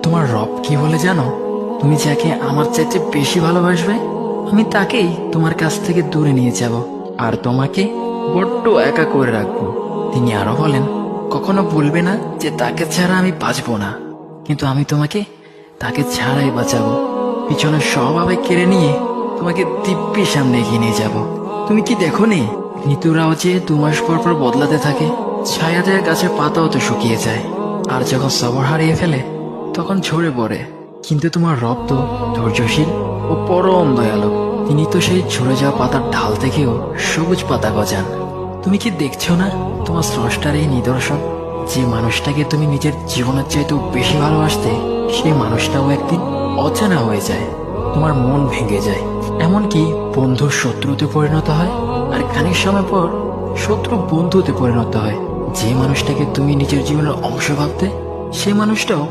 তোমার রব কি বলে জানো? তুমি যাকে আমার চাইতে বেশি ভালোবাসবে, আমি তাকেই তোমার কাছ থেকে দূরে নিয়ে যাব আর তোমাকে বড্ড একা করে রাখবো। তিনি আরো বলেন, কখনো বলবে না যে তাকে ছাড়া আমি বাঁচবো না, কিন্তু আমি তোমাকে তাকে ছাড়াই বাঁচাবো। পিছনের সব আবেগ কেড়ে নিয়ে তোমাকে দিব্যি সামনে এগিয়ে নিয়ে যাব। তুমি কি দেখো নি, ঋতুরাও যে 2 মাস পর পর বদলাতে থাকে, ছায়া দেয়া গাছের পাতাও তো শুকিয়ে যায়, আর যখন সবর হারিয়ে ফেলে তখন ঝরে পড়ে। কিন্তু তোমার রব তো ধৈর্যশীল ও পরম দয়ালু। তিনি তো সেই ঝরে যাওয়া পাতার ঢাল থেকেও সবুজ পাতা গজান। তুমি কি দেখছো না তোমার স্রষ্টার এই নিদর্শন? যে মানুষটাকে তুমি নিজের জীবনের চাইতেও বেশি ভালোবাসতে, সেই মানুষটাও একদিন অচেনা হয়ে যায়, তোমার মন ভেঙে যায়, এমনকি বন্ধুর শত্রুতে পরিণত হয়। আর খানিক সময় পর শত্রু বন্ধুতে পরিণত হয়। যে মানুষটাকে তুমি নিজের জীবনের অংশ ভাবতে, সে মানুষটাও